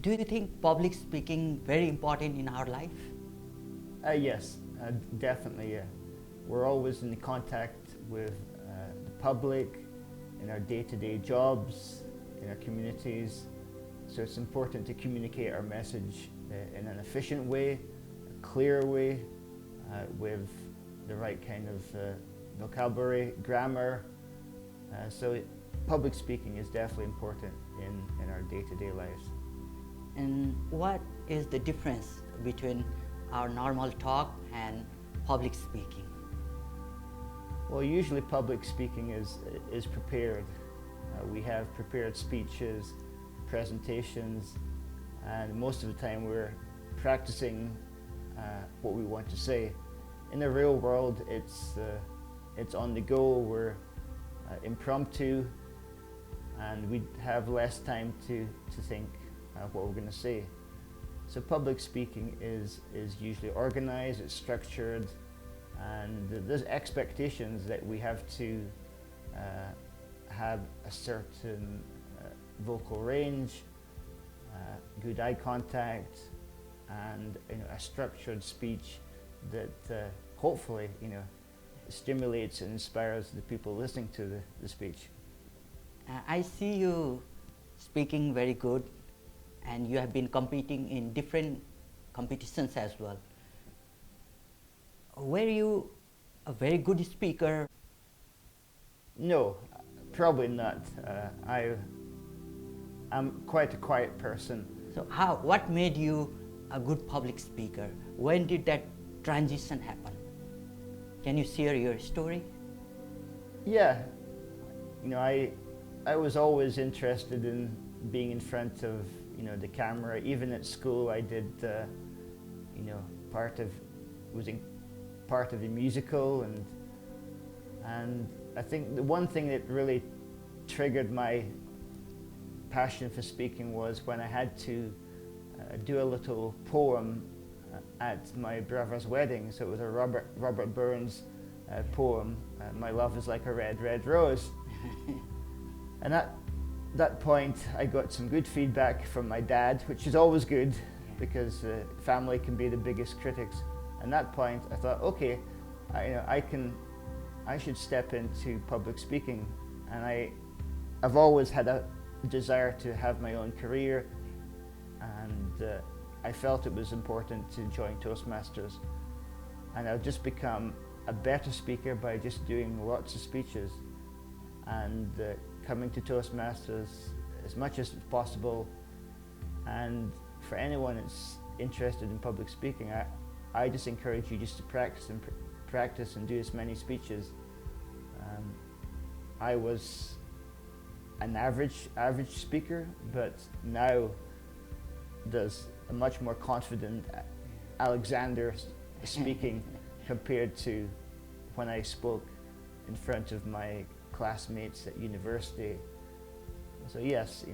Do you think public speaking very important in our life? Yes, definitely. Yeah. We're always in contact with the public in our day-to-day jobs, in our communities. So it's important to communicate our message in an efficient way, a clear way, with the right kind of vocabulary, grammar. Public speaking is definitely important in our day-to-day lives. And what is the difference between our normal talk and public speaking? Well, usually public speaking is prepared. We have prepared speeches, presentations, and most of the time we're practicing what we want to say. In the real world, it's on the go. We're impromptu, and we have less time to think what we're going to say. So public speaking is usually organized, it's structured, and there's expectations that we have to have a certain vocal range, good eye contact, and a structured speech that hopefully stimulates and inspires the people listening to the speech. I see you speaking very good, and you have been competing in different competitions as well. Were you a very good speaker? No, probably not. I'm quite a quiet person. So what made you a good public speaker? When did that transition happen? Can you share your story? Yeah, I was always interested in being in front of the camera. Even at school, I did was in part of the musical, and I think the one thing that really triggered my passion for speaking was when I had to do a little poem at my brother's wedding. So it was a Robert Burns poem, "My love is like a red, red rose." And at that point, I got some good feedback from my dad, which is always good because family can be the biggest critics. And at that point, I thought, okay, I should step into public speaking. And I've always had a desire to have my own career, and I felt it was important to join Toastmasters. And I've just become a better speaker by just doing lots of speeches, and coming to Toastmasters as much as possible. And for anyone that's interested in public speaking, I just encourage you just to practice and do as many speeches. I was an average speaker, but now there's a much more confident Alexander speaking compared to when I spoke in front of my classmates at university. So yes,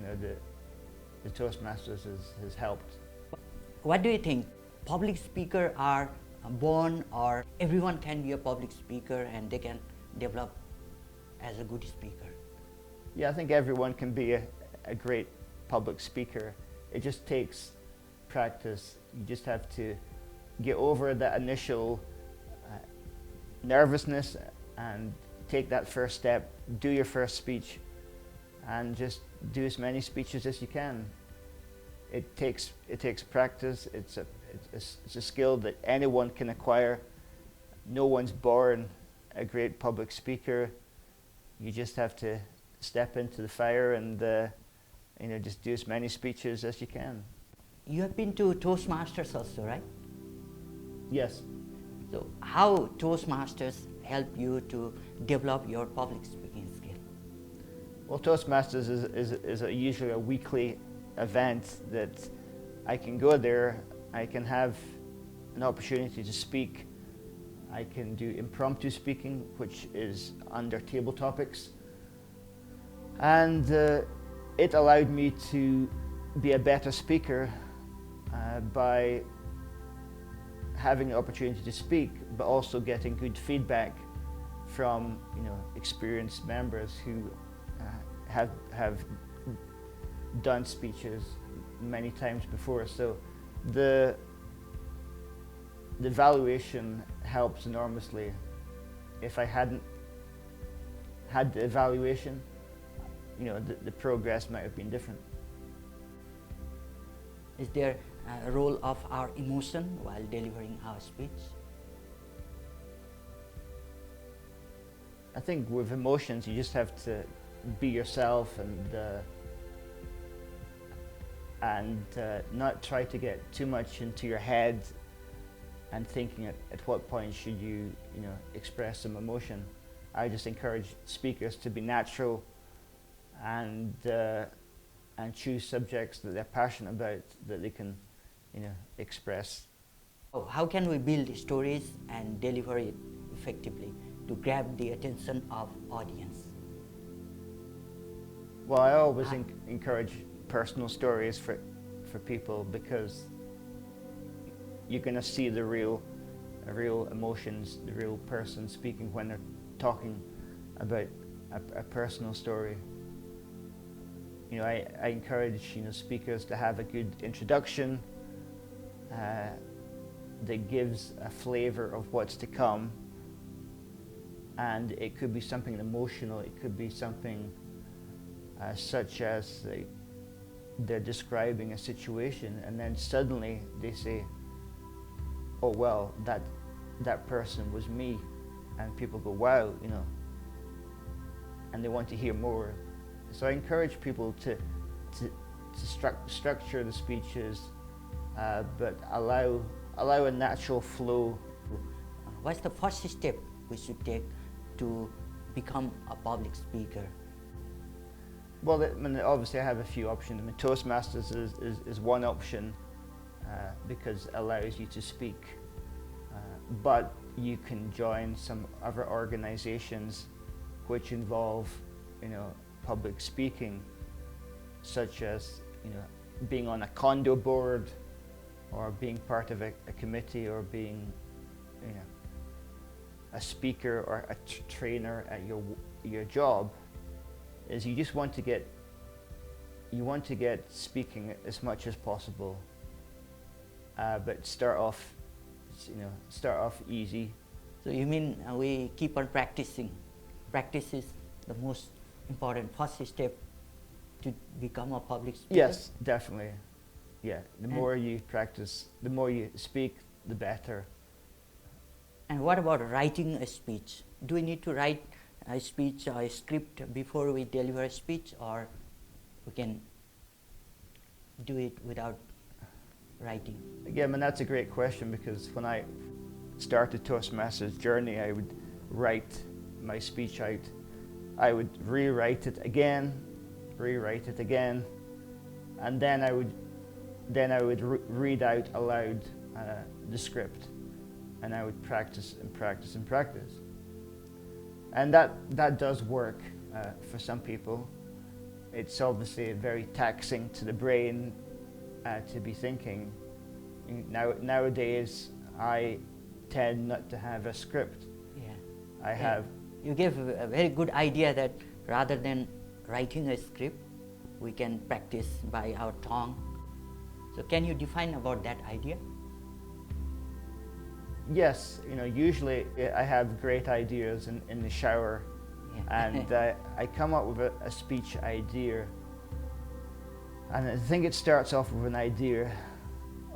the Toastmasters has helped. What do you think? Public speakers are born, or everyone can be a public speaker and they can develop as a good speaker? Yeah, I think everyone can be a great public speaker. It just takes practice. You just have to get over that initial nervousness and take that first step, do your first speech, and just do as many speeches as you can. It takes practice. It's a skill that anyone can acquire. No one's born a great public speaker. You just have to step into the fire and just do as many speeches as you can. You have been to Toastmasters also, right? Yes. So how Toastmasters help you to develop your public speaking skill? Well, Toastmasters is usually a weekly event that I can go there. I can have an opportunity to speak. I can do impromptu speaking, which is under table topics. And it allowed me to be a better speaker by having the opportunity to speak, but also getting good feedback from experienced members who have done speeches many times before. So the evaluation helps enormously. If I hadn't had the evaluation, the progress might have been different. Is there a role of our emotion while delivering our speech? I think with emotions, you just have to be yourself and not try to get too much into your head and thinking at what point should you express some emotion. I just encourage speakers to be natural and choose subjects that they're passionate about, that they can express. How can we build stories and deliver it effectively to grab the attention of audience? Well, I always encourage personal stories for people, because you're going to see the real emotions, the real person speaking when they're talking about a personal story. I encourage speakers to have a good introduction that gives a flavor of what's to come, and it could be something emotional, it could be something such as they're describing a situation and then suddenly they say, oh well, that person was me, and people go, wow, and they want to hear more. So I encourage people to structure the speeches, but allow a natural flow. What's the first step we should take to become a public speaker? Well, obviously I have a few options. Toastmasters is one option because it allows you to speak, but you can join some other organizations which involve public speaking, such as being on a condo board, or being part of a committee, or being a speaker or a trainer at your job. Is you just want to get speaking as much as possible, but start off easy. So you mean we keep on practicing? Practice is the most important first step to become a public speaker? Yes, definitely. Yeah, the more you practice, the more you speak, the better. And what about writing a speech? Do we need to write a speech or a script before we deliver a speech, or we can do it without writing? Yeah, that's a great question, because when I started Toastmasters journey, I would write my speech out. I would rewrite it again, and then I would read out aloud the script, and I would practice and practice and practice. And that does work for some people. It's obviously very taxing to the brain to be thinking. Nowadays, I tend not to have a script. Yeah. You gave a very good idea that rather than writing a script, we can practice by our tongue. So can you define about that idea? Yes, usually I have great ideas in the shower, and I come up with a speech idea, and I think it starts off with an idea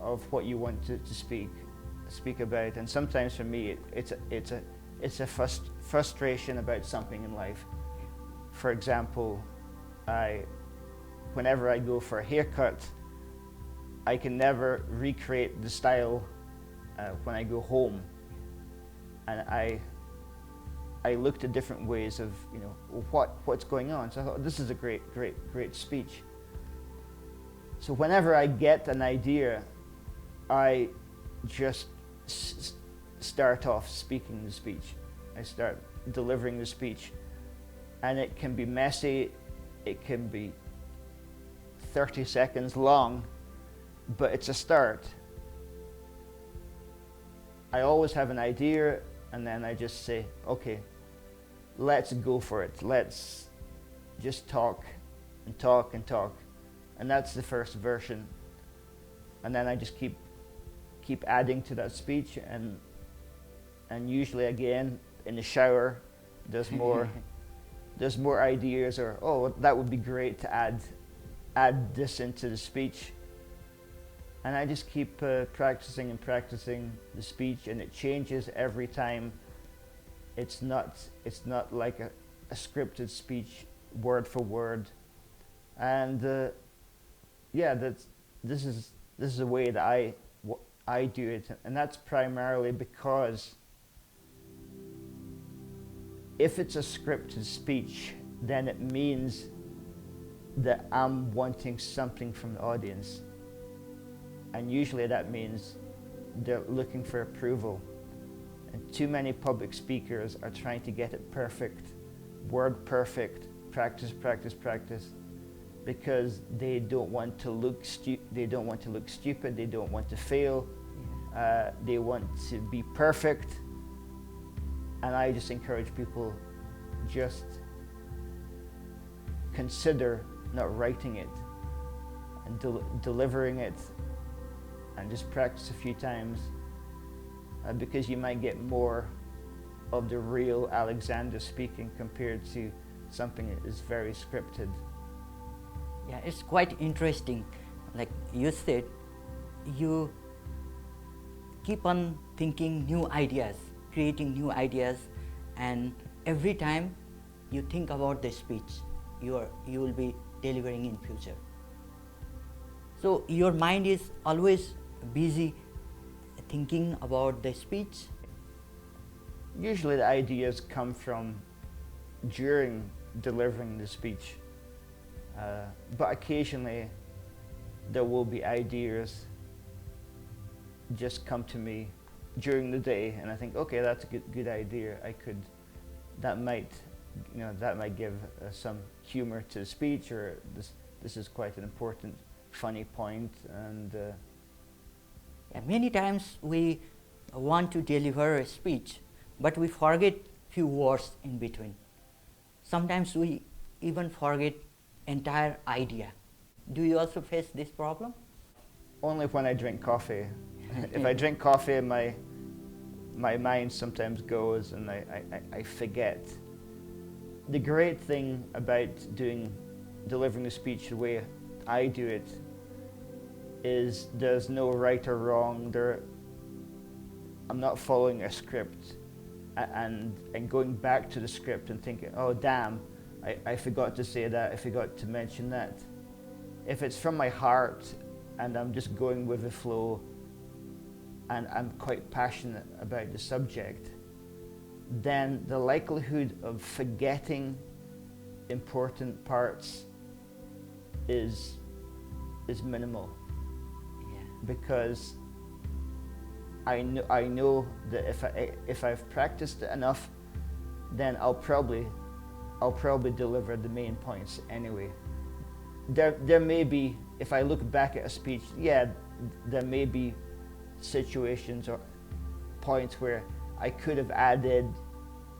of what you want to speak about, and sometimes for me it's a frustration about something in life. For example, whenever I go for a haircut, I can never recreate the style when I go home, and I looked at different ways of what's going on. So I thought, this is a great speech. So whenever I get an idea, I just start off speaking the speech. I start delivering the speech, and it can be messy, it can be 30 seconds long, but it's a start. I always have an idea, and then I just say, okay, let's go for it. Let's just talk and talk and talk. and that's the first version. And then I just keep adding to that speech, and usually again in the shower there's more ideas, or oh, that would be great to add this into the speech. And I just keep practicing and practicing the speech, and it changes every time. It's not like a scripted speech word for word. And yeah, this is the way that I do it, and that's primarily because if it's a scripted speech, then it means that I'm wanting something from the audience. And usually that means they're looking for approval. And too many public speakers are trying to get it perfect, word perfect, practice, practice, practice, because they don't want to look stupid, they don't want to fail, they want to be perfect. And I just encourage people, just consider not writing it and delivering it, and just practice a few times, because you might get more of the real Alexander speaking compared to something that is very scripted. Yeah, it's quite interesting. Like you said, you keep on thinking new ideas, creating new ideas, and every time you think about the speech you will be delivering in future. So your mind is always busy thinking about the speech. Usually the ideas come from during delivering the speech, but occasionally there will be ideas just come to me during the day, and I think, okay, that's a good idea. That might give some humor to the speech, or this is quite an important, funny point. And yeah, many times we want to deliver a speech, but we forget few words in between. Sometimes we even forget entire idea. Do you also face this problem? Only when I drink coffee. If I drink coffee, my mind sometimes goes and I forget. The great thing about delivering the speech the way I do it is there's no right or wrong. I'm not following a script and going back to the script and thinking, oh damn, I forgot to say that, I forgot to mention that. If it's from my heart and I'm just going with the flow and I'm quite passionate about the subject, then the likelihood of forgetting important parts is minimal. Yeah. Because I know that if I've practiced it enough, then I'll probably deliver the main points anyway. There may be, if I look back at a speech, yeah, there may be situations or points where I could have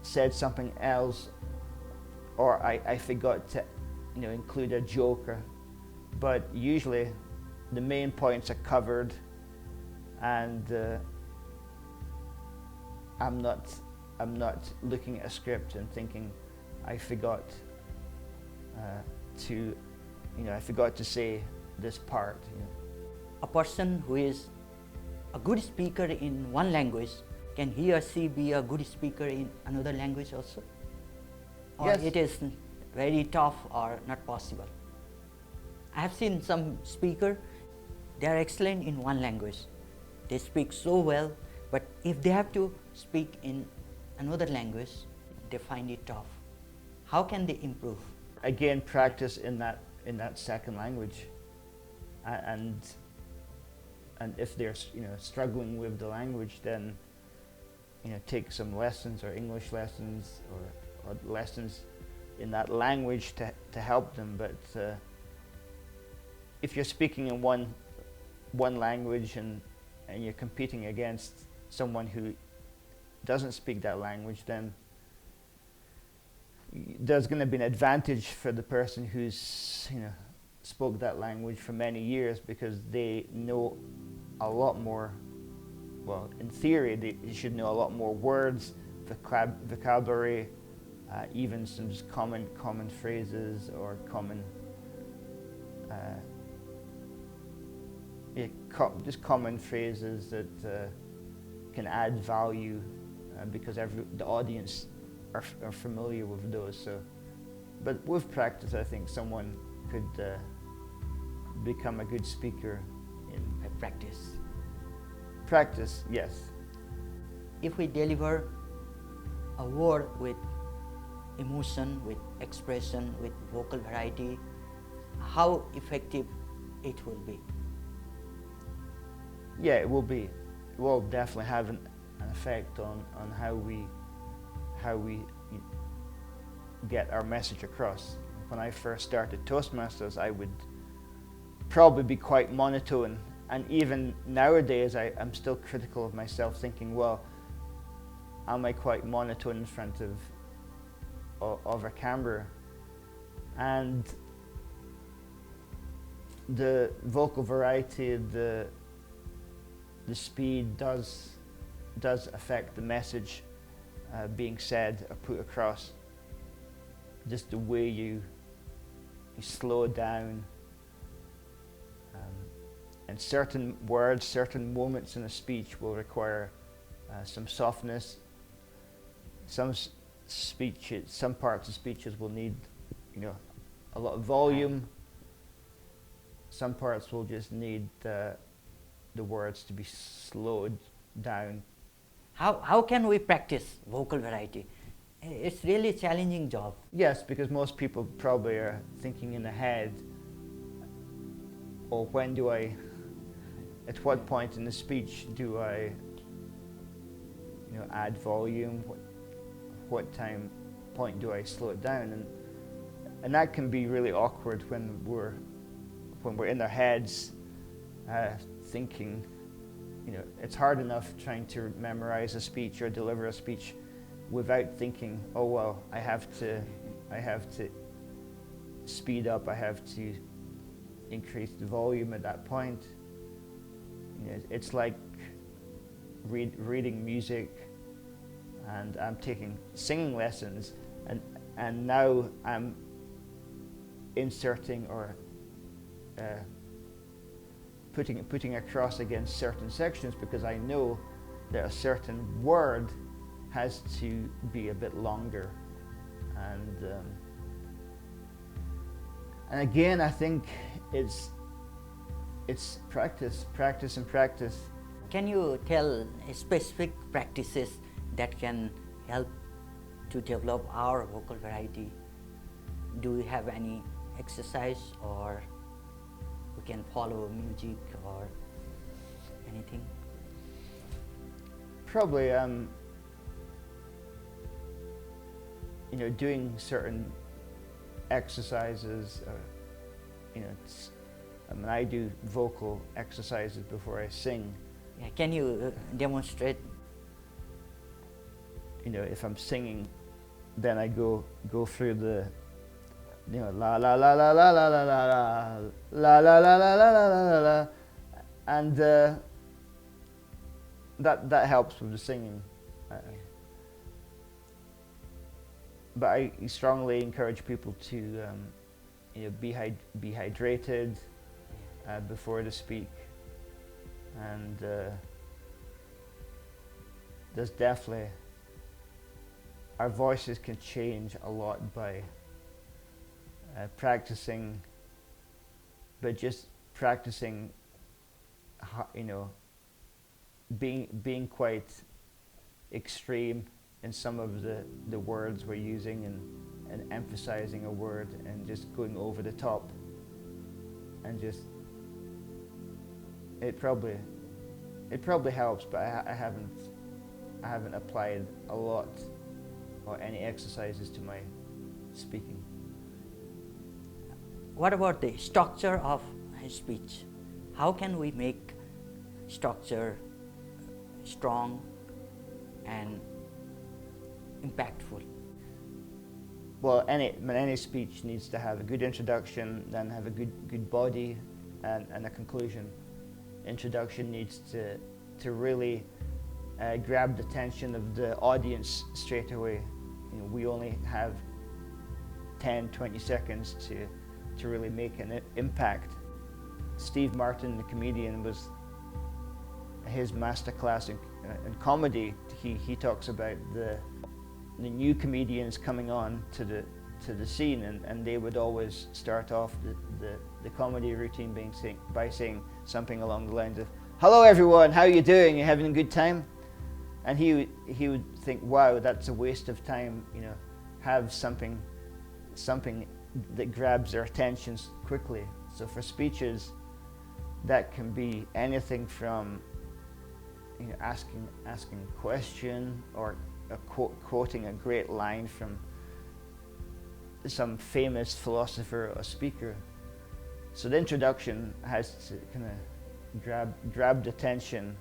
said something else, or I forgot to, include a joke, but usually the main points are covered, and I'm not looking at a script and thinking I forgot to say this part. A person who is a good speaker in one language, can he or she be a good speaker in another language also? Or Yes. it is very tough or not possible? I have seen some speaker, they are excellent in one language. They speak so well, but if they have to speak in another language, they find it tough. How can they improve? Again, practice in that second language, and if they're struggling with the language, then take some lessons, or English lessons, or lessons in that language to help them. But if you're speaking in one language and you're competing against someone who doesn't speak that language, then there's going to be an advantage for the person who's spoke that language for many years because they know a lot more. Well, in theory, they should know a lot more words, vocabulary, even some just common phrases or common, just common phrases that can add value because the audience are familiar with those. So, but with practice, I think someone could become a good speaker in Practice. practice. Yes. If we deliver a word with emotion, with expression, with vocal variety, how effective it will be? Yeah, it will be. It will definitely have an effect on how we get our message across. When I first started Toastmasters, I would probably be quite monotone, and even nowadays I'm still critical of myself, thinking, well, am I quite monotone in front of a camera? And the vocal variety, the speed does affect the message being said or put across. Just the way you slow down, and certain words, certain moments in a speech will require some softness. Some parts of speeches will need, a lot of volume. Some parts will just need the words to be slowed down. How can we practice vocal variety? It's really a challenging job. Yes, because most people probably are thinking in their head, or at what point in the speech do I, add volume? What point do I slow it down? And that can be really awkward when we're in our heads thinking. It's hard enough trying to memorize a speech or deliver a speech without thinking, oh well, I have to speed up, I have to increase the volume at that point. It's like reading music, and I'm taking singing lessons, and now I'm inserting or putting across against certain sections because I know that a certain word has to be a bit longer, and again, I think it's practice. Can you tell specific practices that can help to develop our vocal variety? Do we have any exercise, or we can follow music or anything? Probably, doing certain exercises. I do vocal exercises before I sing. Yeah, can you demonstrate? If I'm singing, then I go through the, la la la la la la la la la la la la la la la la, and that helps with the singing. But I strongly encourage people to be hydrated before they speak, and there's definitely, our voices can change a lot by practicing, but just practicing, being quite extreme in some of the words we're using, and emphasizing a word and just going over the top, and just it probably helps, but I haven't applied a lot or any exercises to my speaking. What about the structure of speech? How can we make structure strong and impactful? Well, any speech needs to have a good introduction, then have a good body, and a conclusion. Introduction needs to really grab the attention of the audience straight away. You know, we only have 10-20 seconds to really make an impact. Steve Martin, the comedian, was his masterclass in comedy. He talks about the new comedians coming on to the scene, and they would always start off the comedy routine by saying something along the lines of, "Hello everyone, how are you doing? You having a good time?" And he would think, wow, that's a waste of time, you know, have something that grabs their attentions quickly. So for speeches, that can be anything from, you know, asking a question, or quoting a great line from some famous philosopher or speaker. So the introduction has to kind of grab the attention.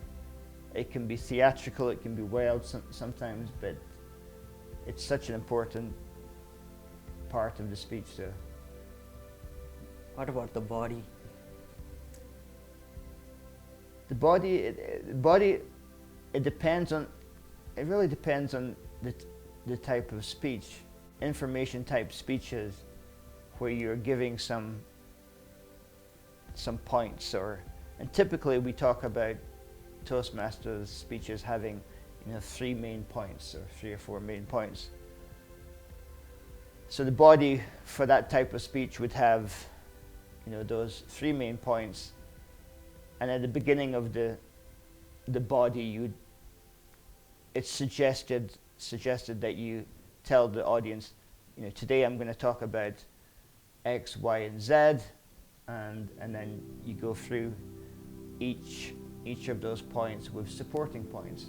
It can be theatrical, it can be wild sometimes, but it's such an important part of the speech. So, what about the body? The body, it depends on. It really depends on the type of speech. Information type speeches, where you're giving some points, and typically we talk about Toastmasters speeches having, you know, 3 main points, or 3 or 4 main points. So the body for that type of speech would have, you know, those 3 main points, and at the beginning of the body, it's suggested that you tell the audience, you know, today I'm going to talk about X, Y, and Z, and then you go through each of those points with supporting points.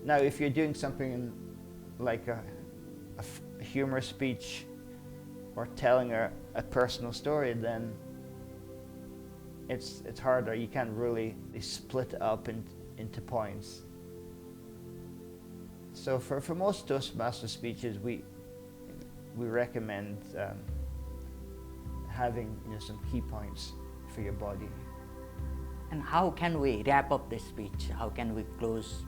Now, if you're doing something like a humor speech, or telling a personal story, then it's harder. You can't really split it up into points. So for most Toastmaster speeches, we recommend having, you know, some key points for your body. And how can we wrap up the speech? How can we close?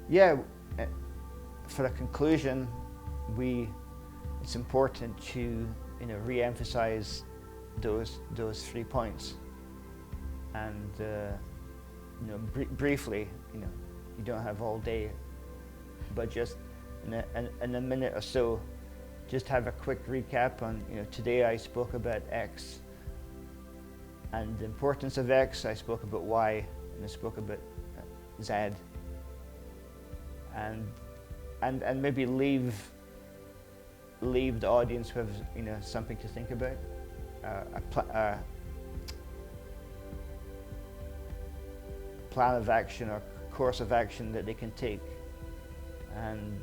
Yeah, for the conclusion, it's important to, you know, re-emphasize those 3 points, and you know, briefly, you know, you don't have all day, but just in a minute or so, just have a quick recap on, you know, today I spoke about X, and the importance of X. I spoke about Y, and I spoke about Z, and maybe leave the audience with, you know, something to think about, a plan of action or course of action that they can take, and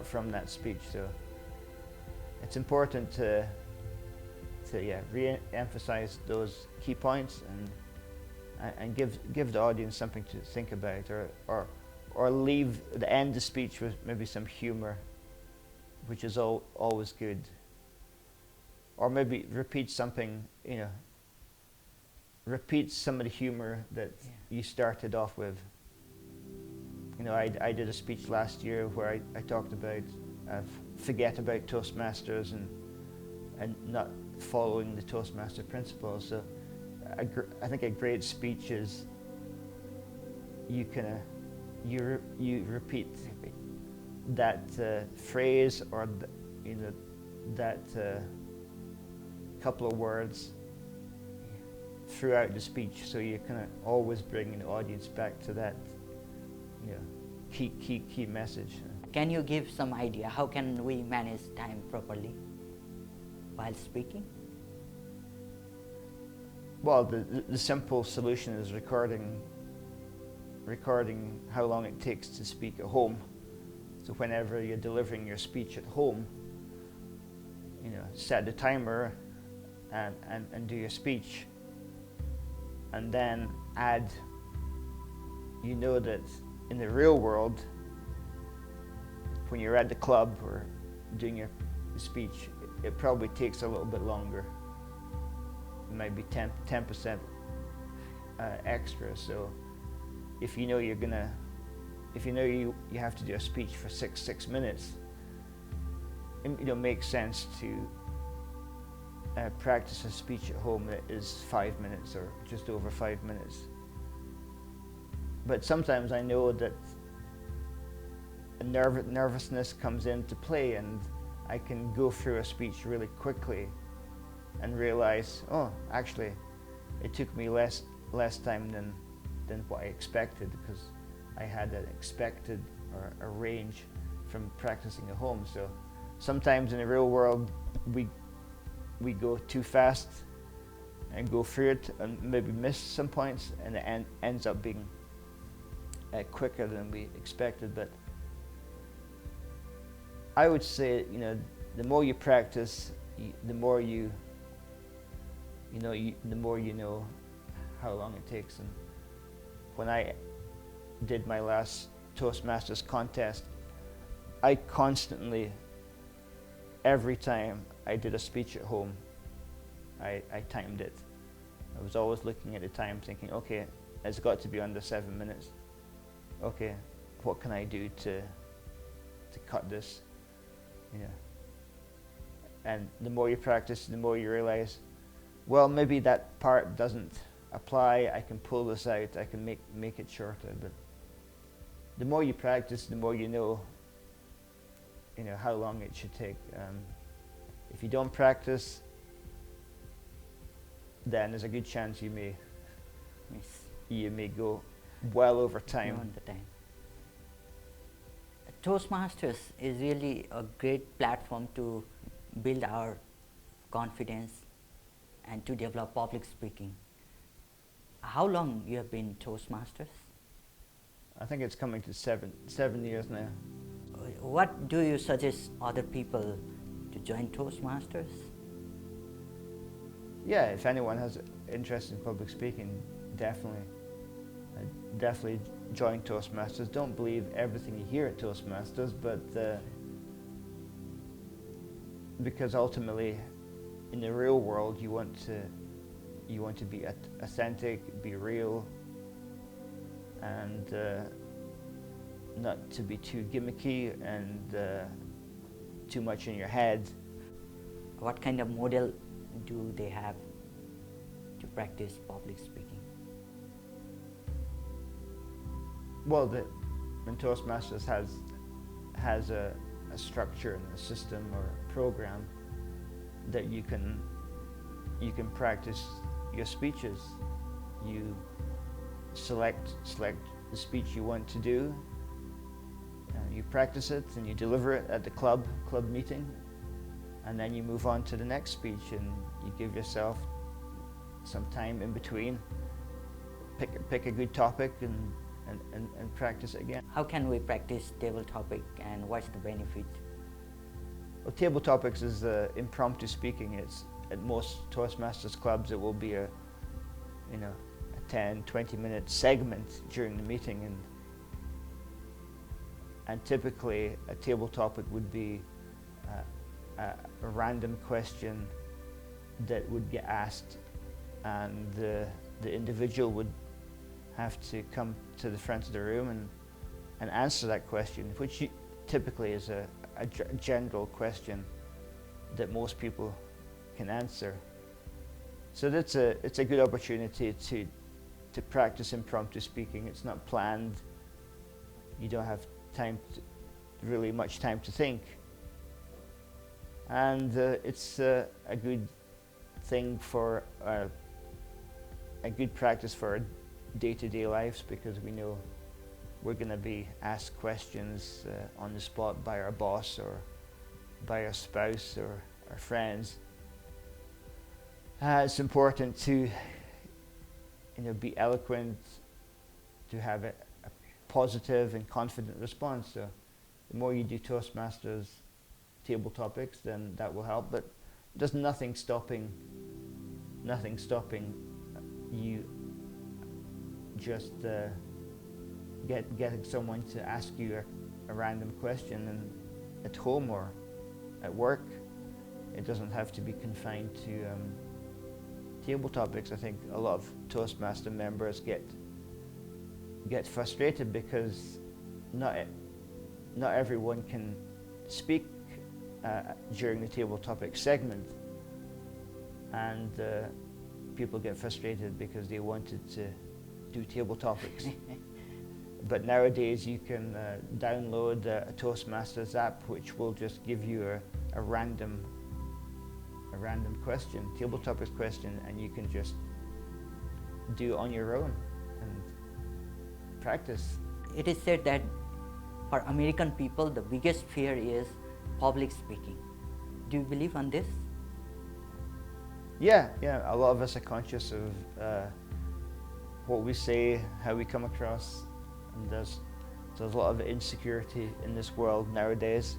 from that speech. So it's important to re-emphasize those key points, and give the audience something to think about, or leave the end of the speech with maybe some humor, which is always good. Or maybe repeat something, you know, repeat some of the humor that you started off with. You know, I did a speech last year where I talked about forget about Toastmasters and not following the Toastmaster principles. So I think a great speech is you repeat that phrase, or you know, that couple of words throughout the speech, so you kind of always bring the audience back to that, you know, key message. Can you give some idea how can we manage time properly while speaking? Well, the simple solution is recording how long it takes to speak at home. So whenever you're delivering your speech at home, you know, set the timer and do your speech, and then add, you know, that in the real world when you're at the club or doing your speech, it probably takes a little bit longer. It might be 10% extra. So if you know you have to do a speech for six minutes, it makes sense to practice a speech at home that is 5 minutes or just over 5 minutes. But sometimes I know that nervousness comes into play, and I can go through a speech really quickly and realize, oh, actually, it took me less time than what I expected, because I had an expected or a range from practicing at home. So sometimes in the real world, we go too fast and go through it and maybe miss some points, and it ends up being quicker than we expected. But I would say, the more you practice, the more you know how long it takes. And when I did my last Toastmasters contest, I constantly, every time I did a speech at home, I timed it. I was always looking at the time thinking, okay, it's got to be under 7 minutes. Okay, what can I do to cut this? And the more you practice, the more you realize, well, maybe that part doesn't apply, I can pull this out, I can make it shorter. But the more you practice, the more you know how long it should take. If you don't practice, then there's a good chance you may go well over time. Beyond the time. Toastmasters is really a great platform to build our confidence and to develop public speaking. How long you have been Toastmasters? I think it's coming to seven years now. What do you suggest other people to join Toastmasters? Yeah, if anyone has interest in public speaking, definitely join Toastmasters. Don't believe everything you hear at Toastmasters, but because ultimately, in the real world, you want to be authentic, be real, and not to be too gimmicky and too much in your head. What kind of model do they have to practice public speaking? Well, when Toastmasters has a structure and a system or a program that you can practice your speeches. You select the speech you want to do, and you practice it and you deliver it at the club meeting, and then you move on to the next speech, and you give yourself some time in between, pick a good topic and practice it again. How can we practice table topic, and what's the benefit? Well, table topics is impromptu speaking. It's at most Toastmasters clubs, it will be a 10-20 minute segment during the meeting, and typically a table topic would be a random question that would get asked, and the individual would have to come to the front of the room and answer that question, which typically is a general question that most people can answer. So it's a good opportunity to practice impromptu speaking. It's not planned. You don't have really much time to think, and it's a good thing for a good practice for our day-to-day lives, because we know we're going to be asked questions on the spot by our boss or by our spouse or our friends. It's important to be eloquent, to have a positive and confident response. So the more you do Toastmasters table topics, then that will help. But there's nothing stopping you just getting someone to ask you a random question, at home or at work. It doesn't have to be confined to table topics. I think a lot of Toastmaster members get frustrated because not everyone can speak during the table topic segment, and people get frustrated because they wanted to do table topics. But nowadays you can download a Toastmasters app which will just give you a random question, table topics question, and you can just do on your own and practice. It is said that for American people, the biggest fear is public speaking. Do you believe on this? Yeah. A lot of us are conscious of what we say, how we come across, and there's a lot of insecurity in this world nowadays,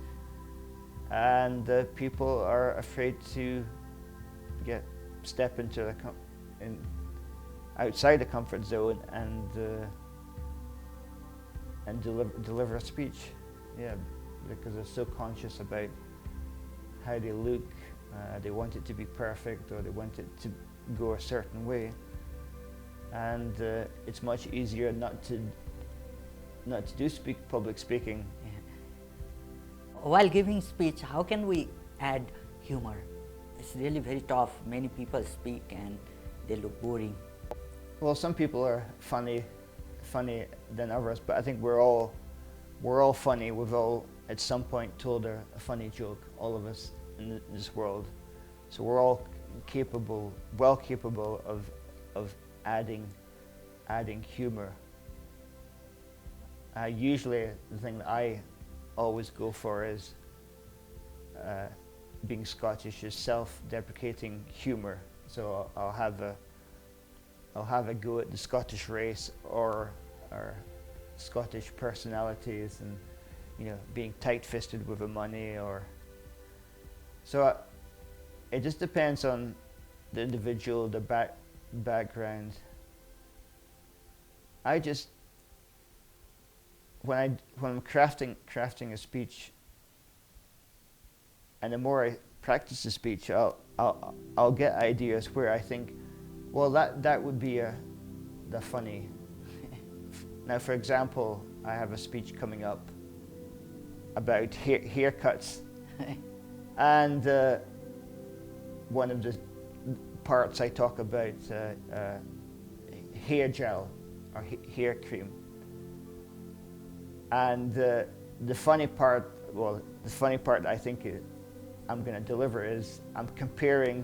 and people are afraid to step into outside the comfort zone and deliver a speech. Yeah, because they're so conscious about how they look. They want it to be perfect, or they want it to go a certain way, and it's much easier not to do public speaking. Yeah. While giving speech, how can we add humor? It's really very tough. Many people speak and they look boring. Well, some people are funny than others, but I think we're all funny. We've all at some point told a funny joke, all of us in this world. So we're all well capable of adding humor. Usually the thing that I always go for is being Scottish is self-deprecating humor. So I'll have a go at the Scottish race or Scottish personalities, and being tight-fisted with the money, or so. It just depends on the individual, the background. I just when I'm crafting a speech, and the more I practice the speech, I'll get ideas where I think, well, that would be the funny. Now, for example, I have a speech coming up about haircuts, and one of the parts I talk about hair gel or hair cream, and the funny part I think I'm going to deliver is I'm comparing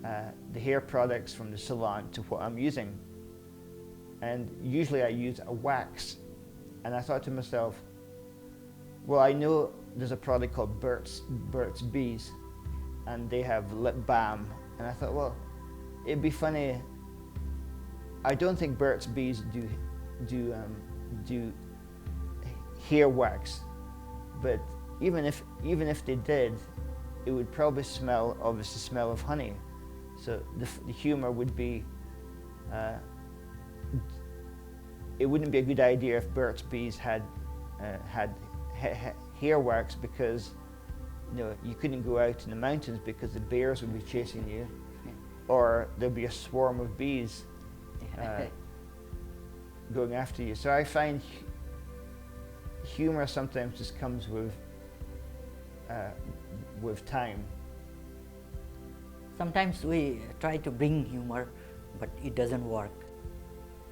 the hair products from the salon to what I'm using. And usually I use a wax. And I thought to myself, well, I know there's a product called Burt's Bees, and they have lip balm. And I thought, well, it'd be funny. I don't think Burt's Bees do hair wax, but even if they did, it would probably smell of honey. So the humor would be, it wouldn't be a good idea if Burt's Bees had hair wax, because you couldn't go out in the mountains because the bears would be chasing you, or there'd be a swarm of bees going after you. So I find humor sometimes just comes with time. Sometimes we try to bring humor, but it doesn't work.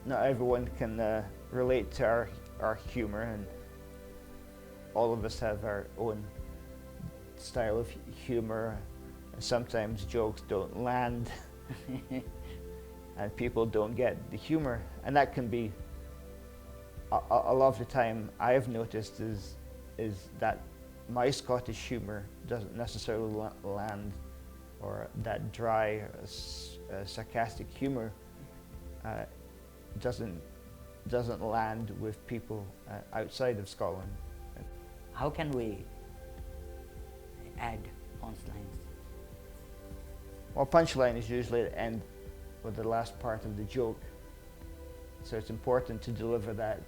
Not everyone can relate to our humor, and all of us have our own style of humor, and sometimes jokes don't land and people don't get the humor, and that can be a lot of the time. I've noticed is that my Scottish humor doesn't necessarily land, or that dry, sarcastic humor doesn't land with people outside of Scotland. How can we add punchlines? Well, punchline is usually at the end or the last part of the joke, so it's important to deliver that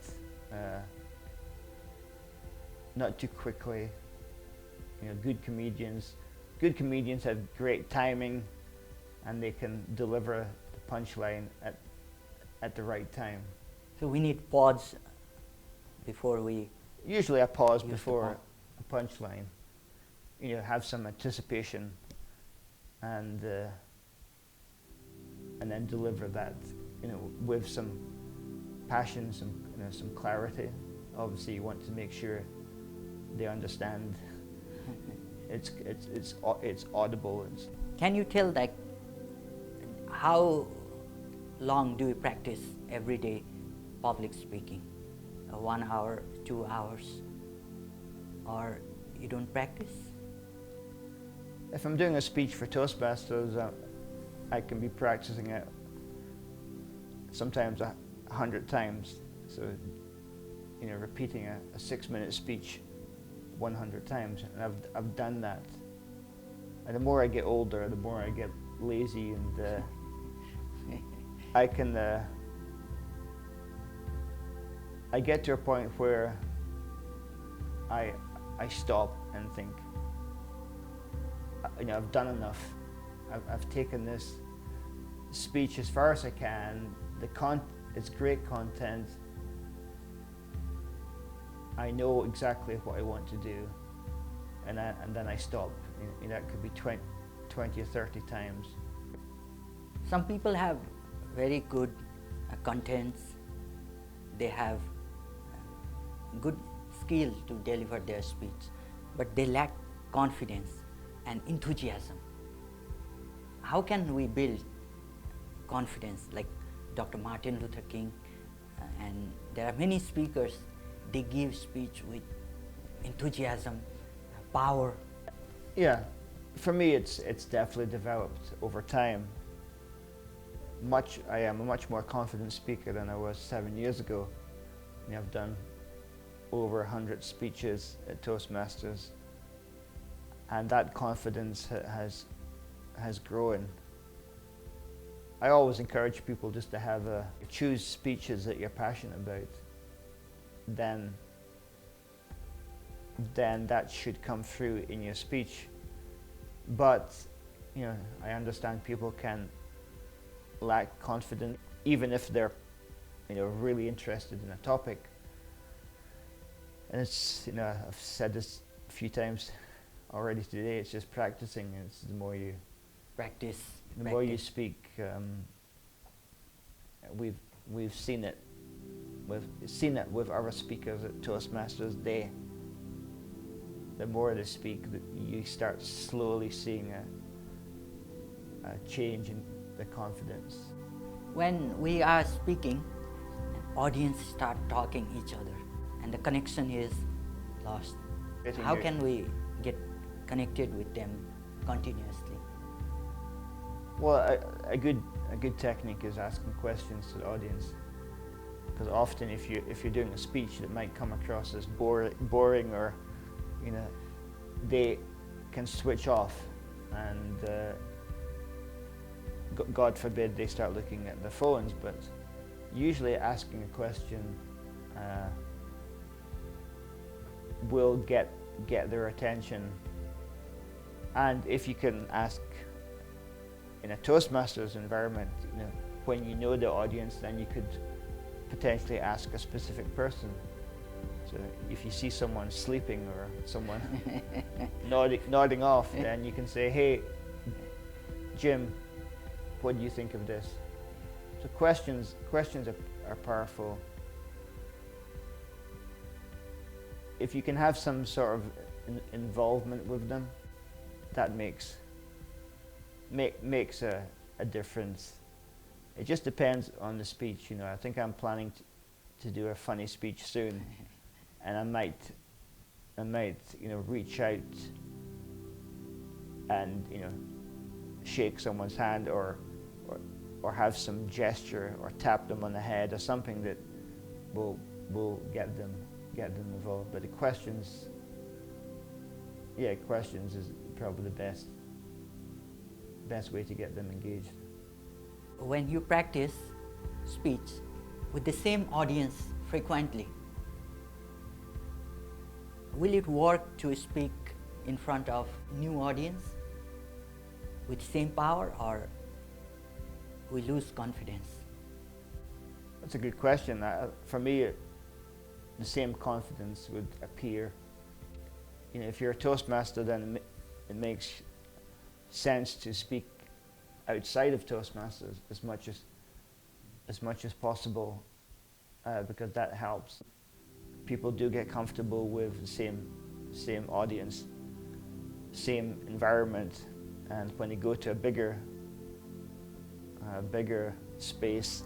not too quickly. You know, good comedians have great timing, and they can deliver the punchline at the right time. So we need pause before we Usually a pause use the before a punchline. You know, have some anticipation, and then deliver that, you know, with some passion, some clarity. Obviously, you want to make sure they understand. It's audible. Can you tell, like, how long do you practice every day public speaking? 1 hour, 2 hours, or you don't practice? If I'm doing a speech for Toastmasters, I can be practicing it sometimes 100 times. So, you know, repeating a 6-minute speech 100 times, and I've done that. And the more I get older, the more I get lazy, and I get to a point where I stop and think, you know, I've done enough. I've taken this speech as far as I can. It's great content. I know exactly what I want to do, and then I stop. You know, that could be 20 or 30 times. Some people have very good contents. They have good skill to deliver their speech, but they lack confidence and enthusiasm. How can we build confidence, like Dr. Martin Luther King, and there are many speakers, they give speech with enthusiasm, power. Yeah, for me it's definitely developed over time. I am a much more confident speaker than I was 7 years ago. You know, I've done over 100 speeches at Toastmasters, and that confidence has grown. I always encourage people just to choose speeches that you're passionate about. Then that should come through in your speech. But, you know, I understand people can lack confidence, even if they're, you know, really interested in a topic. And it's, you know, I've said this a few times already today, it's just practicing. It's the more you practice, more you speak. We've seen it. We've seen it with our speakers at Toastmasters. The more they speak, you start slowly seeing a change in the confidence. When we are speaking, an audience start talking each other, and the connection is lost. How can we get connected with them continuously? Well, a good technique is asking questions to the audience, because often if you're doing a speech that might come across as boring, or, you know, they can switch off, and God forbid they start looking at their phones. But usually asking a question will get their attention. And if you can ask in a Toastmasters environment, you know, when you know the audience, then you could potentially ask a specific person. So if you see someone sleeping or someone nodding off, then you can say, "Hey, Jim, what do you think of this?" So questions are powerful. If you can have some sort of involvement with them, that makes a difference. It just depends on the speech. You know, I think I'm planning to do a funny speech soon, and I might you know, reach out and, you know, shake someone's hand, or have some gesture, or tap them on the head, or something that will get them involved. But the questions is probably the best way to get them engaged. When you practice speech with the same audience frequently, will it work to speak in front of new audience with same power, or we lose confidence? That's a good question. For me, the same confidence would appear. You know, if you're a Toastmaster, then it makes sense to speak outside of Toastmasters as much as possible, because that helps. People do get comfortable with the same audience, same environment, and when they go to a bigger space,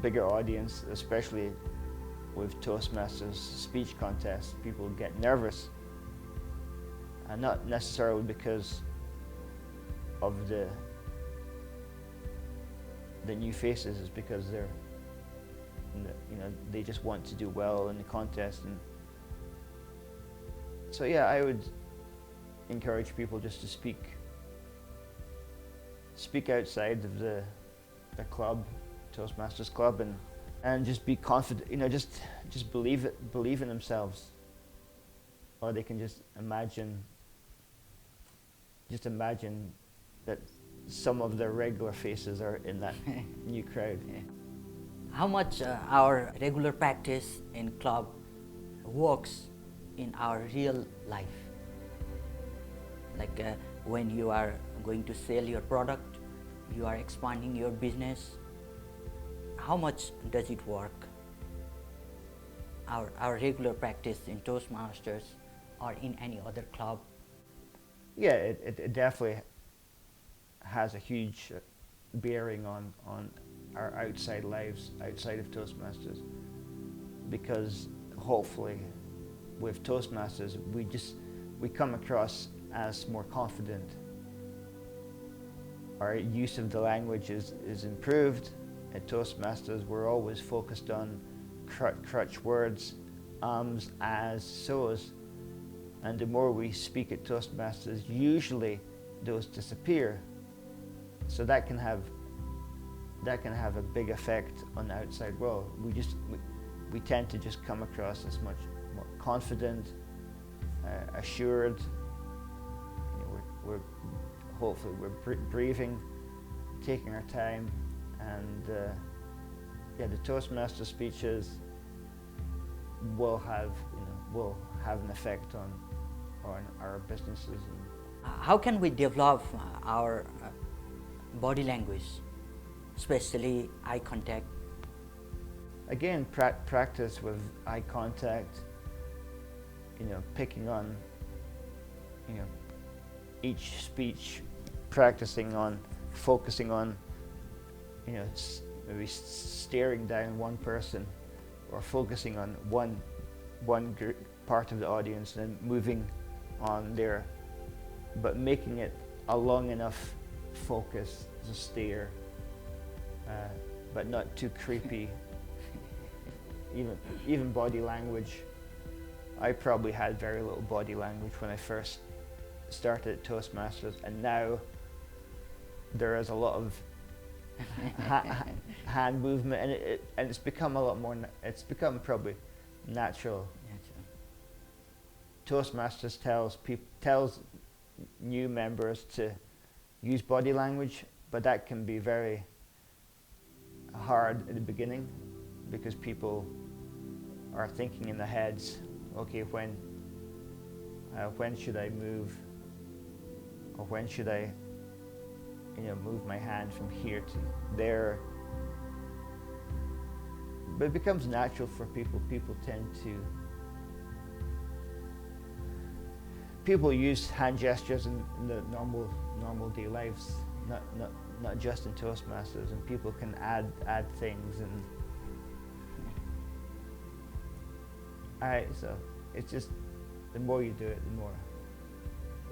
bigger audience, especially with Toastmasters speech contests, people get nervous, and not necessarily because of the new faces, is because they're, you know, they just want to do well in the contest. And so yeah, I would encourage people just to speak outside of the club, Toastmasters club, and just be confident. You know, just believe in themselves, or they can just imagine that some of their regular faces are in that new crowd. How much our regular practice in club works in our real life? Like when you are going to sell your product, you are expanding your business, how much does it work? Our regular practice in Toastmasters or in any other club? Yeah, it definitely has a huge bearing on our outside lives, outside of Toastmasters, because hopefully with Toastmasters we come across as more confident. Our use of the language is improved. At Toastmasters we're always focused on crutch words, ums, as, so's, and the more we speak at Toastmasters, usually those disappear. So that can have a big effect on the outside world. We tend to just come across as much more confident, assured. You know, we're hopefully we're breathing, taking our time, and yeah, the Toastmaster speeches will have an effect on our businesses. How can we develop our body language, especially eye contact? Again, practice with eye contact, you know, picking on, you know, each speech, focusing on, you know, maybe staring down one person, or focusing on one part of the audience and then moving on there, but making it a long enough focus to stare, but not too creepy. Even body language. I probably had very little body language when I first started at Toastmasters, and now there is a lot of hand movement, and it's become a lot more. It's become probably natural. Toastmasters tells new members to use body language, but that can be very hard at the beginning, because people are thinking in their heads, okay, when should I move, or when should I, you know, move my hand from here to there. But it becomes natural for people. People use hand gestures in the normal day lives, not just in Toastmasters, and people can add things, and so it's just, the more you do it, the more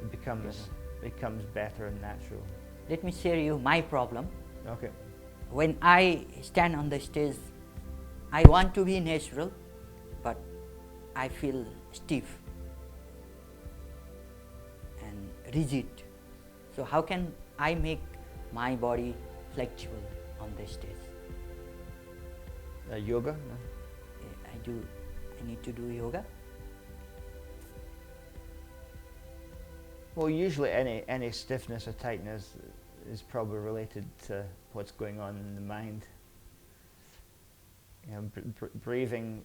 it becomes better and natural. Let me share you my problem. Okay. When I stand on the stage, I want to be natural, but I feel stiff and rigid. So how can I make my body flexible on the stage? Yoga? No? I need to do yoga. Well, usually any stiffness or tightness is probably related to what's going on in the mind. You know, breathing,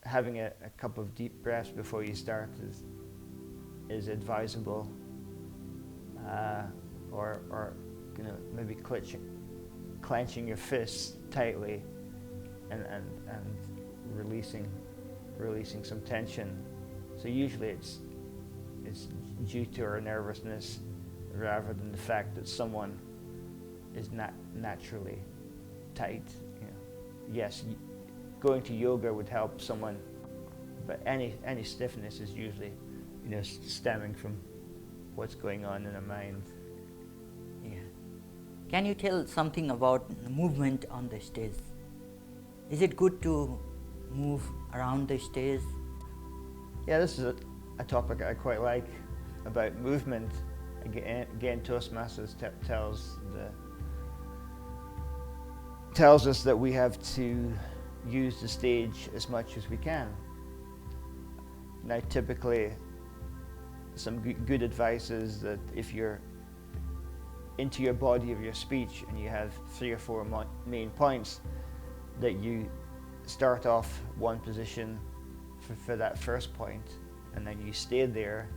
having a couple of deep breaths before you start is advisable, or you know, maybe clenching your fists tightly and releasing some tension. So usually it's due to our nervousness rather than the fact that someone is not naturally tight. You know. Yes, going to yoga would help someone, but any stiffness is usually, you know, stemming from what's going on in the mind. Yeah. Can you tell something about movement on the stage? Is it good to move around the stage? Yeah, this is a topic I quite like, about movement. Again, Toastmasters tells us that we have to use the stage as much as we can. Now, typically, some good advice is that if you're into your body of your speech and you have 3 or 4 main points, that you start off one position for that first point, and then you stay there,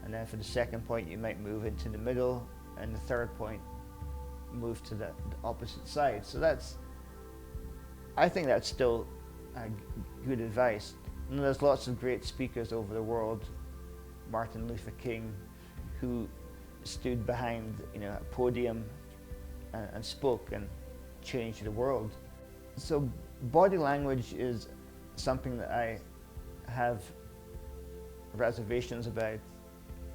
and then for the second point you might move into the middle, and the third point move to the opposite side. So I think that's still good advice. And there's lots of great speakers over the world. Martin Luther King, who stood behind, you know, a podium and spoke and changed the world. So body language is something that I have reservations about.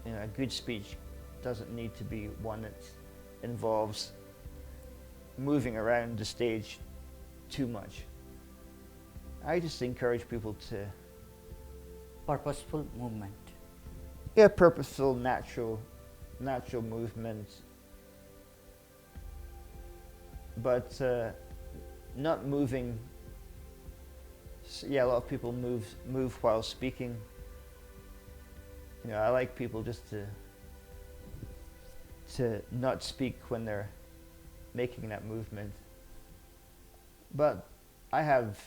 You know, a good speech doesn't need to be one that involves moving around the stage too much. I just encourage people to... Purposeful movement. Yeah, purposeful, natural movement, but not moving. Yeah, a lot of people move while speaking. You know, I like people just to not speak when they're making that movement. But I have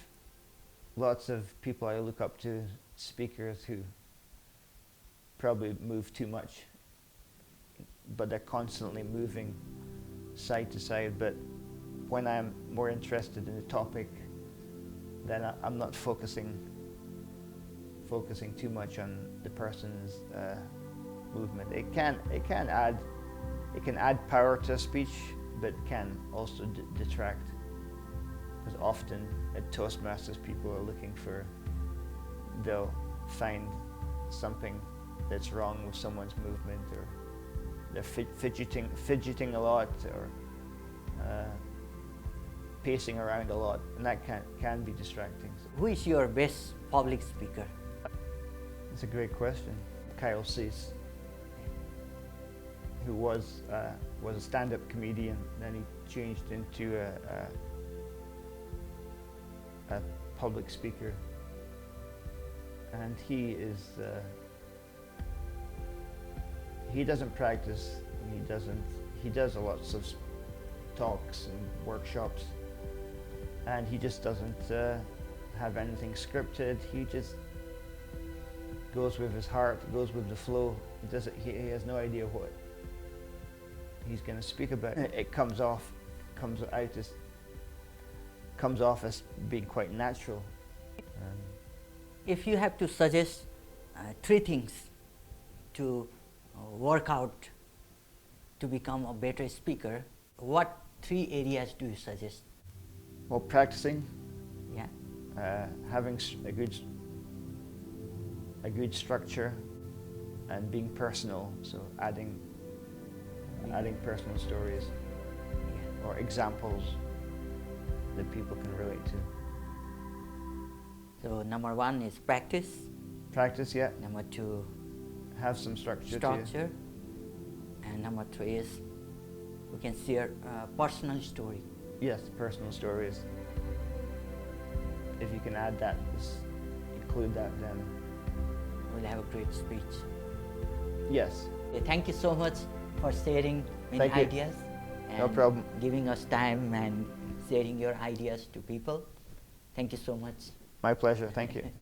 lots of people I look up to, speakers who probably move too much, but they're constantly moving side to side. But when I'm more interested in the topic, then I'm not focusing too much on the person's movement. It can add power to a speech, but can also detract. Because often at Toastmasters, people are looking for, they'll find something that's wrong with someone's movement, or they're fidgeting a lot, or pacing around a lot, and that can be distracting. Who is your best public speaker? It's a great question. Kyle Cease, who was a stand-up comedian, then he changed into a public speaker, and he doesn't practice. He does a lots of talks and workshops, and he just doesn't have anything scripted. He just goes with his heart, goes with the flow. He has no idea what he's going to speak about. It comes off as being quite natural. If you have to suggest 3 things to work out to become a better speaker, what 3 areas do you suggest? Well, practicing, Yeah. having a good structure, and being personal. So adding personal stories, Yeah. or examples that people can relate to. So number 1 is practice. Practice, yeah. Number 2, Have some structure. structure. And number 3 is we can share a personal story. Yes, personal stories. If you can add that, include that, then We'll have a great speech. yes. Thank you so much for sharing many Thank you. ideas No and problem. giving us time and sharing your ideas to people. Thank you so much. My pleasure. Thank you.